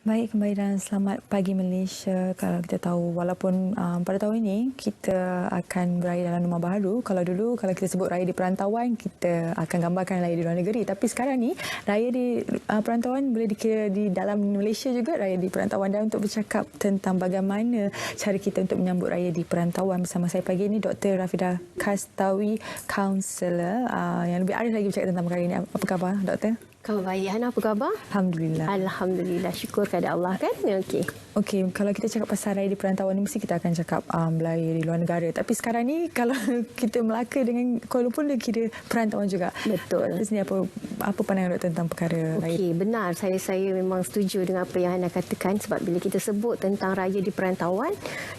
Baik, kembali dan selamat pagi Malaysia. Kalau kita tahu, walaupun pada tahun ini kita akan beraya dalam rumah baru. Kalau dulu, kalau kita sebut raya di perantauan, kita akan gambarkan raya di luar negeri. Tapi sekarang ni, raya di perantauan boleh dikira di dalam Malaysia juga, raya di perantauan. Dan untuk bercakap tentang bagaimana cara kita untuk menyambut raya di perantauan, bersama saya pagi ini Dr. Rafidah Kastawi, kaunselor yang lebih arif lagi bercakap tentang perkara ini. Apa khabar, Doktor? Khabar baik. Hana, apa khabar? Alhamdulillah. Alhamdulillah. Syukur kepada Allah kan? Okey. Okey, kalau kita cakap pasal raya di perantauan ni, mesti kita akan cakap beraya di luar negara. Tapi sekarang ni, kalau kita Melaka dengan Kuala Lumpur, dia kira perantauan juga. Betul. Terus ni apa pandangan Doktor tentang perkara raya? Okey, benar. Saya memang setuju dengan apa yang Hana katakan. Sebab bila kita sebut tentang raya di perantauan,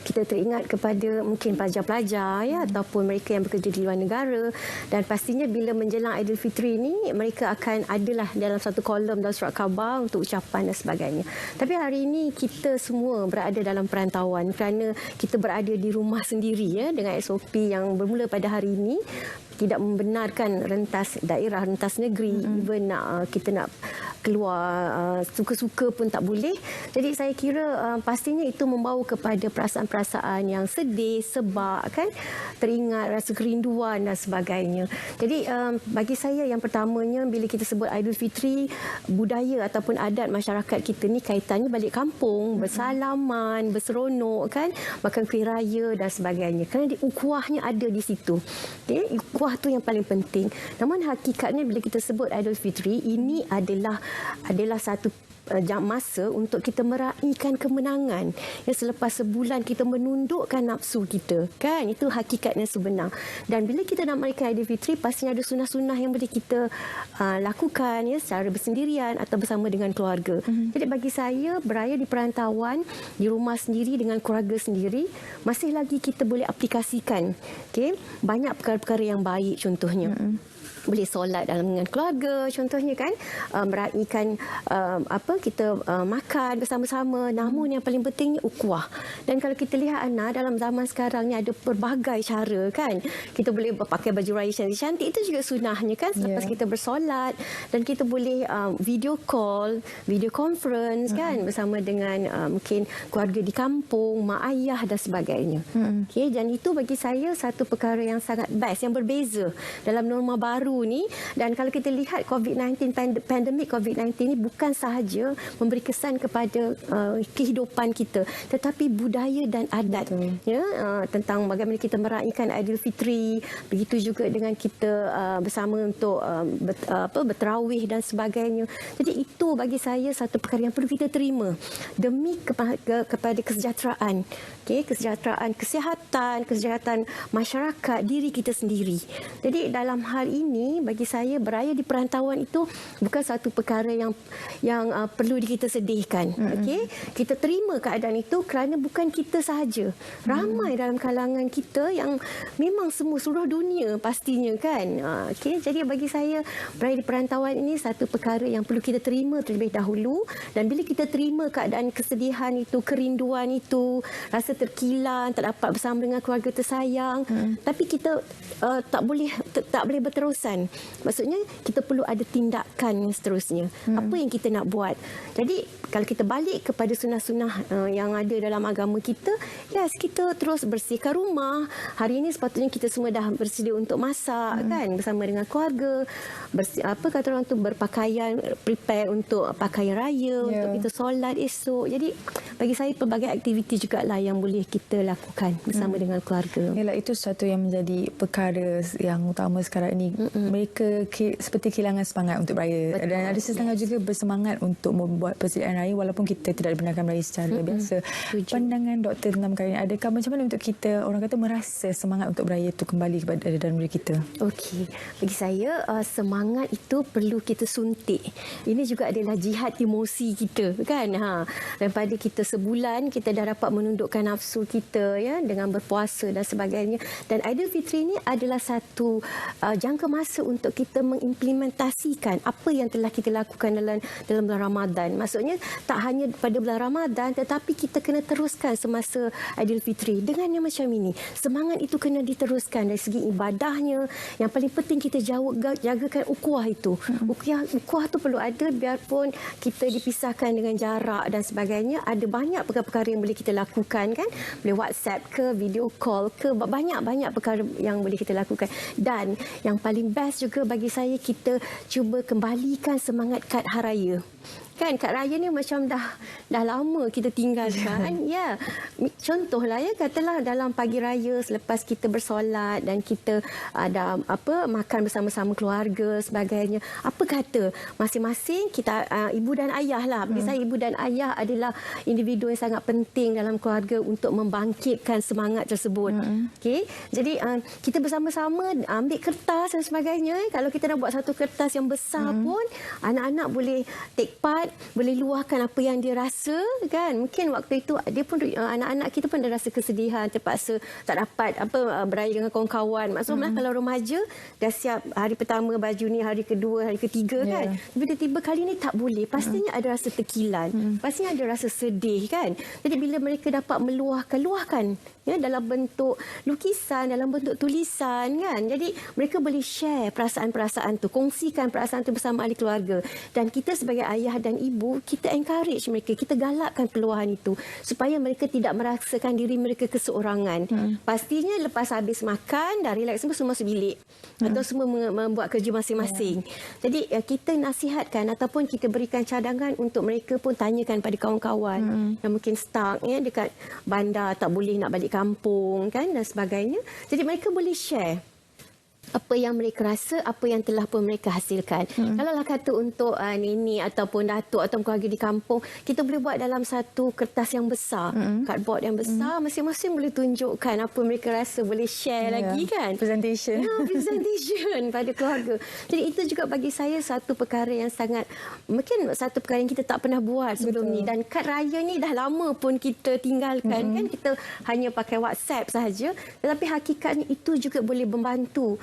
kita teringat kepada mungkin pelajar-pelajar ya, ataupun mereka yang bekerja di luar negara. Dan pastinya bila menjelang Aidilfitri ni, mereka akan adalah dalam satu kolom dalam surat khabar untuk ucapan dan sebagainya. Tapi hari ini kita semua berada dalam perantauan kerana kita berada di rumah sendiri ya, dengan SOP yang bermula pada hari ini tidak membenarkan rentas daerah, rentas negeri, even kita nak keluar suka-suka pun tak boleh. Jadi saya kira pastinya itu membawa kepada perasaan-perasaan yang sedih, sebab kan, teringat rasa kerinduan dan sebagainya. Jadi bagi saya yang pertamanya, bila kita sebut Aidilfitri, budaya ataupun adat masyarakat kita ni kaitannya balik kampung, bersalaman, berseronok kan, makan kuih raya dan sebagainya. Kerana ukhuwahnya ada di situ. Okay? Ukhuwah tu yang paling penting. Namun hakikatnya bila kita sebut Aidilfitri, ini adalah satu masa untuk kita meraihkan kemenangan. Ya, selepas sebulan kita menundukkan nafsu kita. Kan? Itu hakikatnya sebenar. Dan bila kita nak meraihkan Aidilfitri, pastinya ada sunnah-sunnah yang boleh kita lakukan ya, secara bersendirian atau bersama dengan keluarga. Jadi bagi saya, beraya di perantauan, di rumah sendiri dengan keluarga sendiri, masih lagi kita boleh aplikasikan. Okay? Banyak perkara-perkara yang baik contohnya. Boleh solat dengan keluarga contohnya kan, meraihkan kita makan bersama-sama. Namun yang paling pentingnya ukhuwah. Dan kalau kita lihat Ana, dalam zaman sekarang ni ada pelbagai cara kan, kita boleh pakai baju raya cantik-cantik, itu juga sunnahnya kan, selepas kita bersolat. Dan kita boleh video call, video conference kan, bersama dengan mungkin keluarga di kampung, mak ayah dan sebagainya. Okay, dan itu bagi saya satu perkara yang sangat best, yang berbeza dalam norma baru ni. Dan kalau kita lihat COVID-19, pandemik COVID-19 ni bukan sahaja memberi kesan kepada kehidupan kita, tetapi budaya dan adat ya, tentang bagaimana kita meraihkan Aidilfitri, begitu juga dengan kita bersama untuk bertarawih dan sebagainya. Jadi itu bagi saya satu perkara yang perlu kita terima demi kepada kesejahteraan, kesejahteraan kesihatan, kesejahteraan masyarakat, diri kita sendiri. Jadi dalam hal ini bagi saya, beraya di perantauan itu bukan satu perkara yang perlu kita sedihkan. Okey, kita terima keadaan itu kerana bukan kita sahaja. Ramai dalam kalangan kita yang memang seluruh dunia pastinya kan. Okey, jadi bagi saya, beraya di perantauan ini satu perkara yang perlu kita terima terlebih dahulu. Dan bila kita terima keadaan kesedihan itu, kerinduan itu, rasa terkilan, tak dapat bersama dengan keluarga tersayang, tapi kita tak boleh berterusan. Maksudnya kita perlu ada tindakan yang seterusnya. Apa yang kita nak buat. Jadi kalau kita balik kepada sunnah-sunnah yang ada dalam agama kita, yes, kita terus bersihkan rumah. Hari ini sepatutnya kita semua dah bersedia untuk masak kan, bersama dengan keluarga. Kata orang tu, berpakaian, prepare untuk pakaian raya, untuk kita solat esok. Jadi bagi saya, pelbagai aktiviti jugalah yang boleh kita lakukan bersama dengan keluarga. Yalah, itu sesuatu yang menjadi perkara yang utama sekarang ini. Mereka seperti kehilangan semangat untuk beraya. Betul. Dan ada setengah juga bersemangat untuk membuat persediaan raya walaupun kita tidak dibenarkan beraya secara biasa. Pandangan Doktor tentang perkara ini, adakah macam mana untuk kita, orang kata, merasa semangat untuk beraya itu kembali kepada dalam diri kita? Okey, bagi saya semangat itu perlu kita suntik. Ini juga adalah jihad emosi kita kan. Daripada kita sebulan kita dah dapat menundukkan nafsu kita ya, dengan berpuasa dan sebagainya. Dan Aidilfitri ini adalah satu jangka masa untuk kita mengimplementasikan apa yang telah kita lakukan dalam bulan Ramadan. Maksudnya tak hanya pada bulan Ramadan, tetapi kita kena teruskan semasa Aidilfitri dengan yang macam ini. Semangat itu kena diteruskan dari segi ibadahnya. Yang paling penting kita jagakan ukhuwah itu. Ukhuwah tu perlu ada, biarpun kita dipisahkan dengan jarak dan sebagainya. Ada banyak perkara-perkara yang boleh kita lakukan, kan? Boleh WhatsApp ke, video call ke, banyak perkara yang boleh kita lakukan. Dan yang paling best juga bagi saya, kita cuba kembalikan semangat kad haraya. Kan kad raya ni macam dah lama kita tinggalkan. Ya. Contohlah ya, katalah dalam pagi raya selepas kita bersolat dan kita ada makan bersama-sama keluarga sebagainya. Apa kata masing-masing kita ibu dan ayah lah. Bagi saya ibu dan ayah adalah individu yang sangat penting dalam keluarga untuk membangkitkan semangat tersebut. Okey. Jadi kita bersama-sama ambil kertas dan sebagainya. Kalau kita nak buat satu kertas yang besar pun, anak-anak boleh take part, boleh luahkan apa yang dia rasa, kan? Mungkin waktu itu dia pun, anak-anak kita pun dah rasa kesedihan, terpaksa tak dapat beraya dengan kawan-kawan. Maksudnya kalau remaja dah siap hari pertama baju ni, hari kedua, hari ketiga, kan? Tiba-tiba kali ni tak boleh. Pastinya ada rasa tekilan, pastinya ada rasa sedih, kan? Jadi bila mereka dapat luahkan ya, dalam bentuk lukisan, dalam bentuk tulisan, kan? Jadi mereka boleh share perasaan-perasaan tu, kongsikan perasaan tu bersama ahli keluarga. Dan kita sebagai ayah dan ibu, kita encourage mereka, kita galakkan peluang itu supaya mereka tidak merasakan diri mereka keseorangan. Pastinya lepas habis makan, dah relax semua masuk bilik atau semua membuat kerja masing-masing. Jadi kita nasihatkan ataupun kita berikan cadangan untuk mereka pun tanyakan pada kawan-kawan yang mungkin stuck ya dekat bandar, tak boleh nak balik kampung, kan, dan sebagainya. Jadi mereka boleh share apa yang mereka rasa, apa yang telah pun mereka hasilkan. Kalaulah kata untuk nenek ataupun datuk atau keluarga di kampung, kita boleh buat dalam satu kertas yang besar, cardboard yang besar, masing-masing boleh tunjukkan apa mereka rasa, boleh share lagi, kan? Presentation. Presentation pada keluarga. Jadi itu juga bagi saya satu perkara yang sangat, mungkin satu perkara yang kita tak pernah buat sebelum ni. Dan kad raya ni dah lama pun kita tinggalkan, kan? Kita hanya pakai WhatsApp sahaja. Tetapi hakikatnya itu juga boleh membantu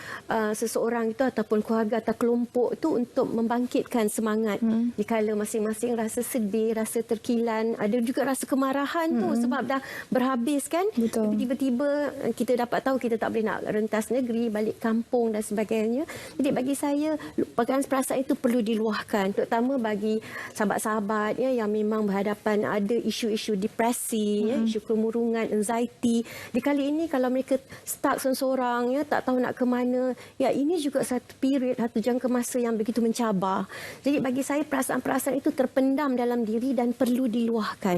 seseorang itu ataupun keluarga atau kelompok itu untuk membangkitkan semangat dikala masing-masing rasa sedih, rasa terkilan, ada juga rasa kemarahan tu sebab dah berhabis, kan? Tapi tiba-tiba kita dapat tahu kita tak boleh nak rentas negeri, balik kampung dan sebagainya. Jadi bagi saya perasaan itu perlu diluahkan, terutama bagi sahabat-sahabat ya yang memang berhadapan ada isu-isu depresi, ya, isu kemurungan, anxiety. Di kali ini kalau mereka stuck seorang ya, tak tahu nak ke mana, ya ini juga satu period, satu jangka masa yang begitu mencabar. Jadi bagi saya perasaan-perasaan itu terpendam dalam diri dan perlu diluahkan.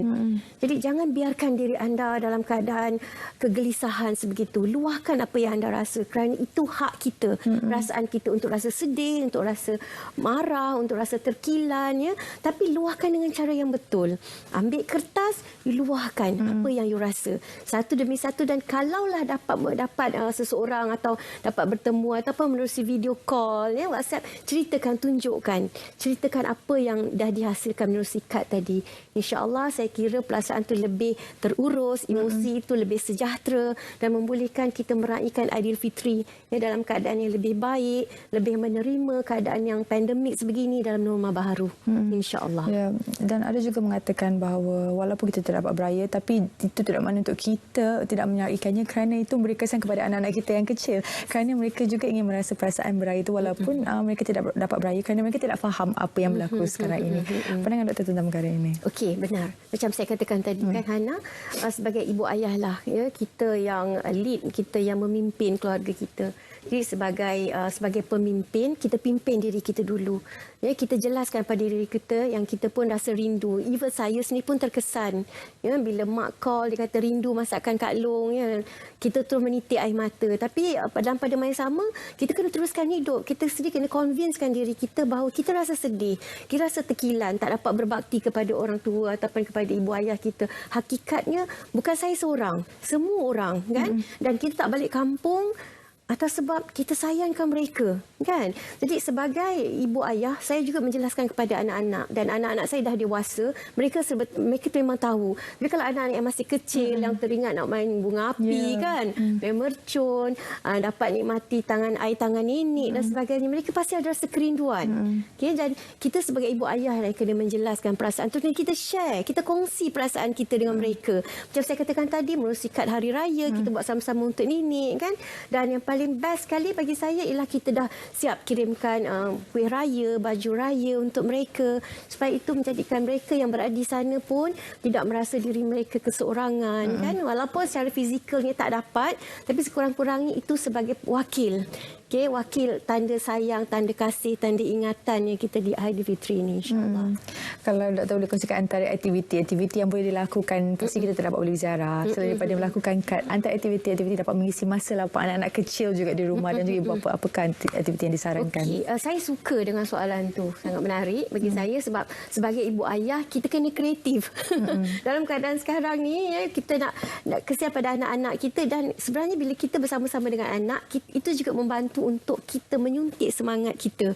Jadi jangan biarkan diri anda dalam keadaan kegelisahan sebegitu. Luahkan apa yang anda rasa kerana itu hak kita. Perasaan kita untuk rasa sedih, untuk rasa marah, untuk rasa terkilan, ya. Tapi luahkan dengan cara yang betul. Ambil kertas, luahkan apa yang you rasa. Satu demi satu, dan kalaulah dapat seseorang atau dapat bertemu ataupun menerusi video call ya, WhatsApp, ceritakan apa yang dah dihasilkan menerusi kad tadi. InsyaAllah saya kira perasaan itu lebih terurus, emosi itu lebih sejahtera dan membolehkan kita meraihkan Aidilfitri ya, dalam keadaan yang lebih baik, lebih menerima keadaan yang pandemik sebegini dalam norma baharu. InsyaAllah. Ya, dan ada juga mengatakan bahawa walaupun kita tidak dapat beraya, tapi itu tidak makna untuk kita tidak menyaraikannya kerana itu memberi kesan kepada anak-anak kita yang kecil. Kerana mereka juga ingin merasa perasaan beraya itu walaupun mereka tidak dapat beraya kerana mereka tidak faham apa yang berlaku sekarang ini. Pandangan doktor tentang perkara ini? Okey, benar. Macam saya katakan tadi kan Hana, sebagai ibu ayah lah ya, kita yang lead, kita yang memimpin keluarga kita. Jadi sebagai pemimpin, kita pimpin diri kita dulu. Ya, kita jelaskan pada diri kita yang kita pun rasa rindu. Even saya sendiri pun terkesan. Ya, bila mak call, dia kata rindu masakan Kak Long. Ya, kita terus menitik air mata. Tapi pada masa yang sama, kita kena teruskan hidup. Kita sendiri kena convincekan diri kita bahawa kita rasa sedih. Kita rasa terkilan, tak dapat berbakti kepada orang tua ataupun kepada ibu ayah kita. Hakikatnya, bukan saya seorang. Semua orang, kan? Dan kita tak balik kampung, atas sebab kita sayangkan mereka, kan? Jadi sebagai ibu ayah, saya juga menjelaskan kepada anak-anak, dan anak-anak saya dah dewasa, mereka memang tahu. Tapi kalau anak-anak yang masih kecil yang teringat nak main bunga api, kan, main mercun, dapat nikmati air tangan nenek dan sebagainya, mereka pasti ada rasa kerinduan. Okay? Dan kita sebagai ibu ayah yang kena menjelaskan perasaan tu, dan kita share, kita kongsi perasaan kita dengan mereka. Macam saya katakan tadi, merusikat hari raya, kita buat sama-sama untuk nenek, kan? Dan yang paling best sekali bagi saya ialah kita dah siap kirimkan kuih raya, baju raya untuk mereka, supaya itu menjadikan mereka yang berada di sana pun tidak merasa diri mereka keseorangan, kan? Walaupun secara fizikalnya tak dapat, tapi sekurang-kurangnya itu sebagai wakil. Okay, wakil tanda sayang, tanda kasih, tanda ingatan yang kita di Aidilfitri ini, insyaAllah. Kalau Dr. boleh kongsikan antara aktiviti yang boleh dilakukan, pasti kita tak dapat boleh ziarah. Selain daripada melakukan antara aktiviti dapat mengisi masa lah anak-anak kecil juga di rumah dan juga ibu bapa, apakah aktiviti yang disarankan? Okay. Saya suka dengan soalan tu, sangat menarik bagi saya, sebab sebagai ibu ayah kita kena kreatif. Dalam keadaan sekarang ni, kita nak kesian pada anak-anak kita, dan sebenarnya bila kita bersama-sama dengan anak, itu juga membantu untuk kita menyuntik semangat kita,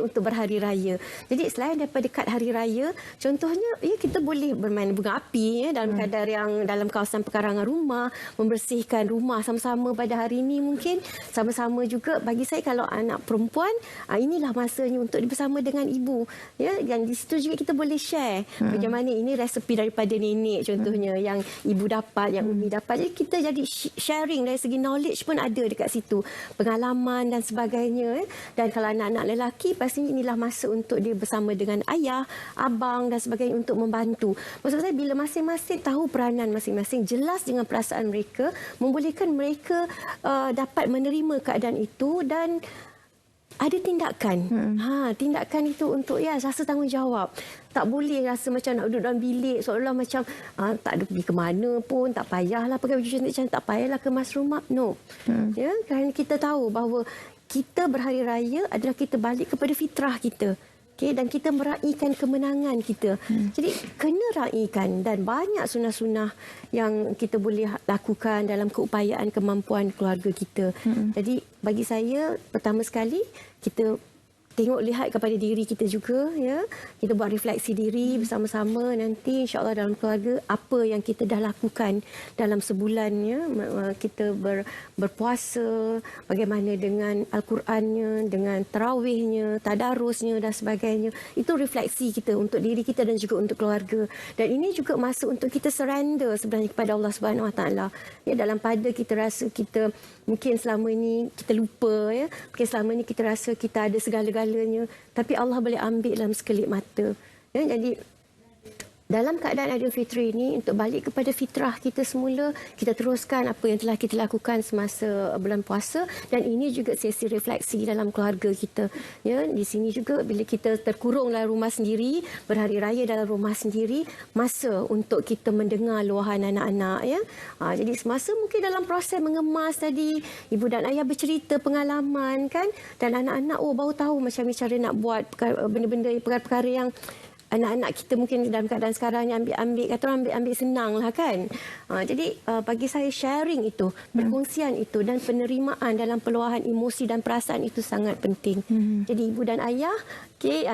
untuk berhari raya. Jadi selain daripada dekat hari raya, contohnya kita boleh bermain bunga api dalam kadar yang dalam kawasan pekarangan rumah, membersihkan rumah sama-sama pada hari ini. Mungkin sama-sama juga, bagi saya kalau anak perempuan, inilah masanya untuk bersama dengan ibu, dan di situ juga kita boleh share bagaimana ini resepi daripada nenek contohnya, yang ibu dapat, yang umi dapat. Jadi kita jadi sharing dari segi knowledge pun ada dekat situ, pengalaman dan sebagainya. Dan kalau anak-anak lelaki, pastinya inilah masa untuk dia bersama dengan ayah, abang dan sebagainya untuk membantu. Maksud saya, bila masing-masing tahu peranan masing-masing, jelas dengan perasaan mereka, membolehkan mereka dapat menerima keadaan itu dan ada tindakan. Tindakan itu untuk rasa tanggungjawab. Tak boleh rasa macam nak duduk dalam bilik seolah-olah macam tak ada pergi ke mana pun, tak payahlah pakai baju cantik-cantik, tak payahlah kemas rumah. No. Kerana kita tahu bahawa kita berhari raya adalah kita balik kepada fitrah kita. Okay, dan kita meraihkan kemenangan kita. Jadi kena raikan, dan banyak sunnah-sunnah yang kita boleh lakukan dalam keupayaan kemampuan keluarga kita. Jadi bagi saya, pertama sekali kita lihat kepada diri kita juga, kita buat refleksi diri bersama-sama. Nanti insya-Allah dalam keluarga, apa yang kita dah lakukan dalam sebulan, kita berpuasa, bagaimana dengan Al-Qurannya, dengan tarawihnya, tadarusnya dan sebagainya. Itu refleksi kita untuk diri kita dan juga untuk keluarga. Dan ini juga masa untuk kita surrender sebenarnya kepada Allah Subhanahu Wa Taala. Dalam pada kita rasa kita mungkin selama ini kita lupa, mungkin selama ini kita rasa kita ada segala-galanya, tapi Allah boleh ambil dalam sekelip mata. Jadi dalam keadaan Aidilfitri ini, untuk balik kepada fitrah kita semula, kita teruskan apa yang telah kita lakukan semasa bulan puasa, dan ini juga sesi refleksi dalam keluarga kita. Di sini juga bila kita terkurung dalam rumah sendiri, berhari raya dalam rumah sendiri, masa untuk kita mendengar luahan anak-anak. Jadi semasa mungkin dalam proses mengemas tadi, ibu dan ayah bercerita pengalaman, kan, dan anak-anak baru tahu macam mana cara nak buat benda-benda, perkara-perkara yang anak-anak kita mungkin dalam keadaan sekarang yang ambil senang lah, kan. Jadi bagi saya sharing itu, perkongsian itu dan penerimaan dalam peluahan emosi dan perasaan itu sangat penting. Jadi ibu dan ayah,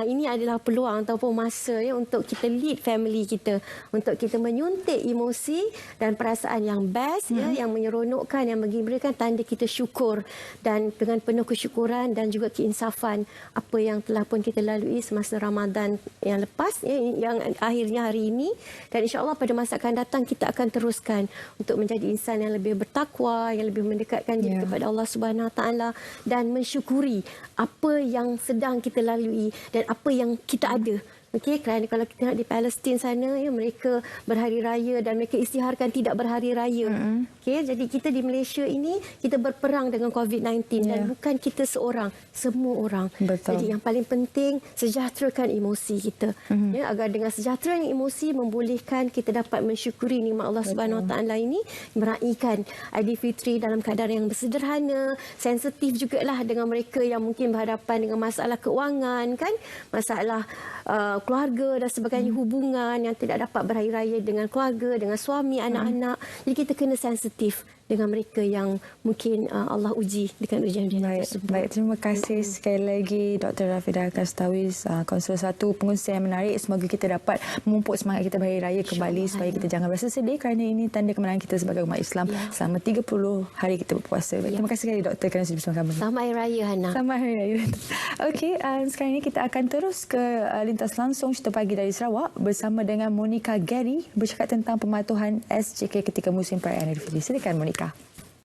ini adalah peluang ataupun masa untuk kita lead family kita, untuk kita menyuntik emosi dan perasaan yang best, yang menyeronokkan, yang memberikan tanda kita syukur, dan dengan penuh kesyukuran dan juga keinsafan apa yang telah pun kita lalui semasa Ramadan yang lepas, yang akhirnya hari ini, dan insya-Allah pada masa akan datang kita akan teruskan untuk menjadi insan yang lebih bertakwa, yang lebih mendekatkan diri kepada Allah Subhanahu Wa Taala, dan mensyukuri apa yang sedang kita lalui dan apa yang kita ada. Kerana kalau kita nak di Palestin sana, mereka berhari raya dan mereka isytiharkan tidak berhari raya. Jadi kita di Malaysia ini, kita berperang dengan COVID-19 dan bukan kita seorang, semua orang. Betul. Jadi yang paling penting, sejahterakan emosi kita. Agar dengan sejahtera emosi membolehkan kita dapat mensyukuri nikmat Allah Subhanahu Wa Taala ini, meraihkan Aidilfitri dalam keadaan yang sederhana, sensitif jugalah dengan mereka yang mungkin berhadapan dengan masalah keuangan, kan, masalah keluarga dan sebagainya, hubungan yang tidak dapat berhari raya dengan keluarga, dengan suami, anak-anak. Jadi kita kena sensitif dengan mereka yang mungkin Allah uji dengan ujian-ujian tersebut. Baik, terima kasih sekali lagi Dr. Rafidah Kastawiz, konsul satu pengurusan yang menarik. Semoga kita dapat memupuk semangat kita berhari raya kembali supaya kita jangan berasa sedih kerana ini tanda kemenangan kita sebagai umat Islam selama 30 hari kita berpuasa. Baik, terima kasih sekali Doktor kerana sudah bersama kami. Selamat Hari Raya, Hana. Selamat Hari Raya. Okey, sekarang ini kita akan terus ke lintas langsung Cerita Pagi dari Sarawak bersama dengan Monica Gary bercakap tentang pematuhan SJK ketika musim perayaan Aidilfitri. Silakan Monica.